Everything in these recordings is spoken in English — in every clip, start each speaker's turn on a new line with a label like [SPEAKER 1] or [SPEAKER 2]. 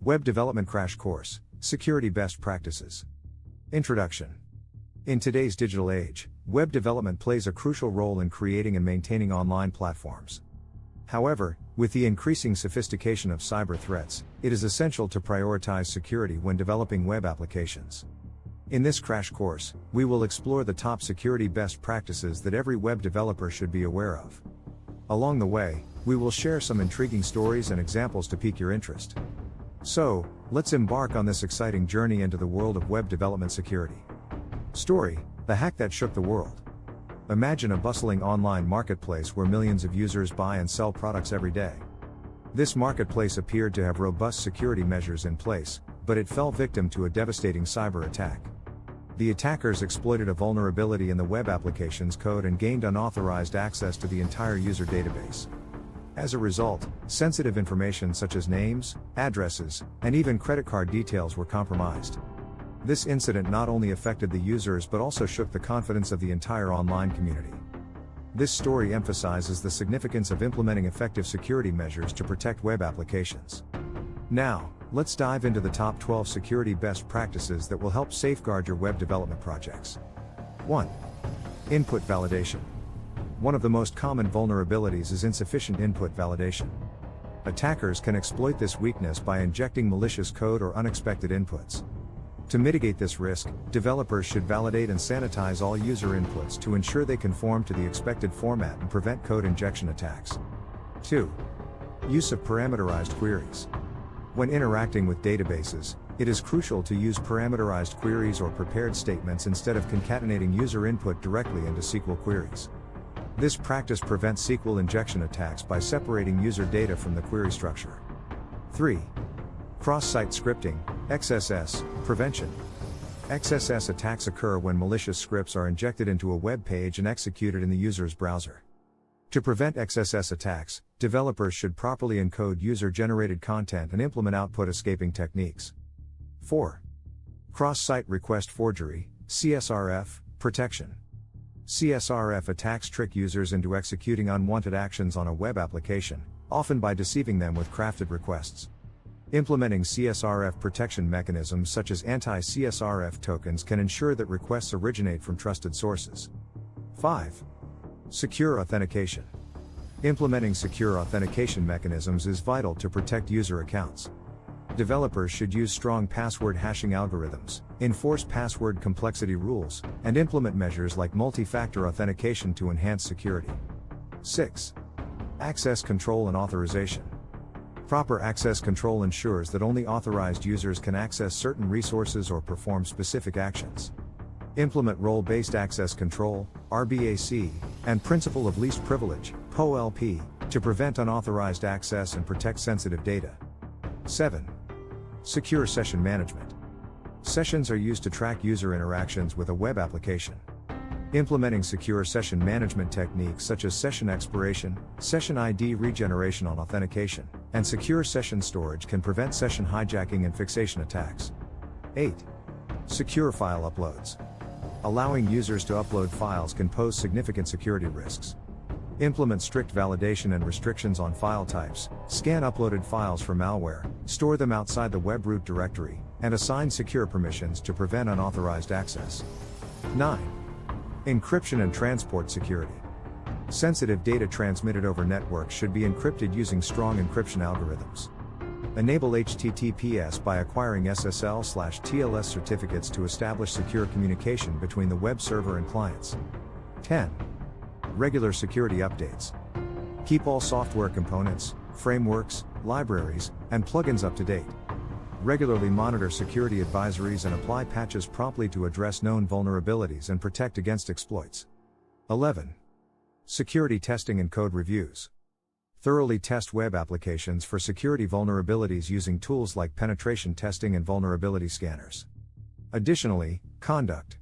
[SPEAKER 1] Web Development Crash Course, Security Best Practices. Introduction. In today's digital age, web development plays a crucial role in creating and maintaining online platforms. However, with the increasing sophistication of cyber threats, it is essential to prioritize security when developing web applications. In this crash course, we will explore the top security best practices that every web developer should be aware of. Along the way, we will share some intriguing stories and examples to pique your interest. So, let's embark on this exciting journey into the world of web development security. Story: the hack that shook the world. Imagine a bustling online marketplace where millions of users buy and sell products every day. This marketplace appeared to have robust security measures in place, but it fell victim to a devastating cyber attack. The attackers exploited a vulnerability in the web application's code and gained unauthorized access to the entire user database. As a result, sensitive information such as names, addresses, and even credit card details were compromised. This incident not only affected the users but also shook the confidence of the entire online community. This story emphasizes the significance of implementing effective security measures to protect web applications. Now, let's dive into the top 12 security best practices that will help safeguard your web development projects. 1. Input validation. One of the most common vulnerabilities is insufficient input validation. Attackers can exploit this weakness by injecting malicious code or unexpected inputs. To mitigate this risk, developers should validate and sanitize all user inputs to ensure they conform to the expected format and prevent code injection attacks. 2. Use of parameterized queries. When interacting with databases, it is crucial to use parameterized queries or prepared statements instead of concatenating user input directly into SQL queries. This practice prevents SQL injection attacks by separating user data from the query structure. 3. Cross-site scripting, XSS, prevention. XSS attacks occur when malicious scripts are injected into a web page and executed in the user's browser. To prevent XSS attacks, developers should properly encode user-generated content and implement output escaping techniques. 4. Cross-site request forgery, CSRF, protection. CSRF attacks trick users into executing unwanted actions on a web application, often by deceiving them with crafted requests. Implementing CSRF protection mechanisms such as anti-CSRF tokens can ensure that requests originate from trusted sources. 5. Secure authentication. Implementing secure authentication mechanisms is vital to protect user accounts. Developers should use strong password hashing algorithms, enforce password complexity rules, and implement measures like multi-factor authentication to enhance security. 6. Access control and authorization. Proper access control ensures that only authorized users can access certain resources or perform specific actions. Implement role-based access control, RBAC, and principle of least privilege, POLP, to prevent unauthorized access and protect sensitive data. 7. Secure session management. Sessions are used to track user interactions with a web application. Implementing secure session management techniques such as session expiration, session ID regeneration on authentication, and secure session storage can prevent session hijacking and fixation attacks. 8. Secure file uploads. Allowing users to upload files can pose significant security risks. Implement strict validation and restrictions on file types, scan uploaded files for malware, store them outside the web root directory, and assign secure permissions to prevent unauthorized access. 9. Encryption and transport security. Sensitive data transmitted over networks should be encrypted using strong encryption algorithms. Enable HTTPS by acquiring SSL/TLS certificates to establish secure communication between the web server and clients. 10. Regular security updates. Keep all software components, frameworks, libraries, and plugins up to date. Regularly monitor security advisories and apply patches promptly to address known vulnerabilities and protect against exploits. 11. Security testing and code reviews. Thoroughly test web applications for security vulnerabilities using tools like penetration testing and vulnerability scanners. Additionally, conduct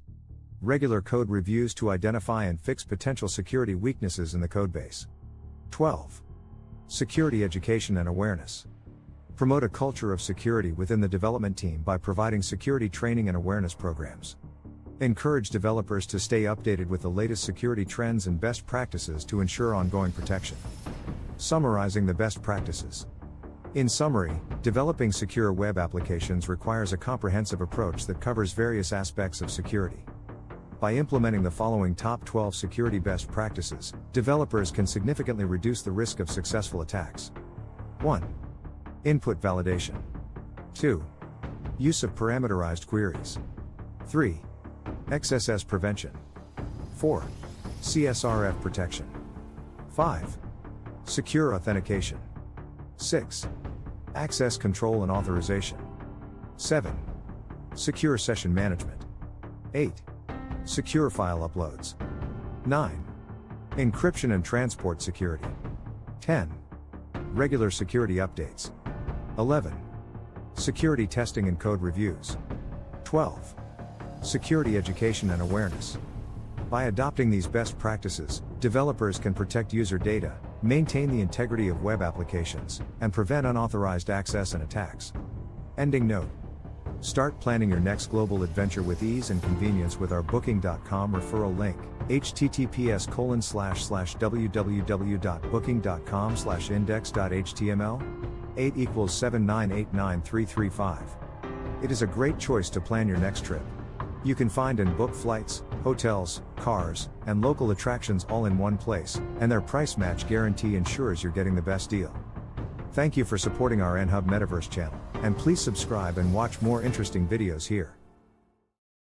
[SPEAKER 1] regular code reviews to identify and fix potential security weaknesses in the codebase. 12. Security education and awareness. Promote a culture of security within the development team by providing security training and awareness programs. Encourage developers to stay updated with the latest security trends and best practices to ensure ongoing protection. Summarizing the best practices. In summary, developing secure web applications requires a comprehensive approach that covers various aspects of security. By implementing the following top 12 security best practices, developers can significantly reduce the risk of successful attacks. 1. Input validation. 2. Use of parameterized queries. 3. XSS prevention. 4. CSRF protection. 5. Secure authentication. 6. Access control and authorization. 7. Secure session management. 8. Secure file uploads. 9. Encryption and transport security. 10. Regular security updates. 11. Security testing and code reviews. 12. Security education and awareness. By adopting these best practices, developers can protect user data, maintain the integrity of web applications, and prevent unauthorized access and attacks. Ending note. Start planning your next global adventure with ease and convenience with our Booking.com referral link, https://www.booking.com/index.html 8 = 7989335. It is a great choice to plan your next trip. You can find and book flights, hotels, cars, and local attractions all in one place, and their price match guarantee ensures you're getting the best deal. Thank you for supporting our NHub Metaverse channel, and please subscribe and watch more interesting videos here.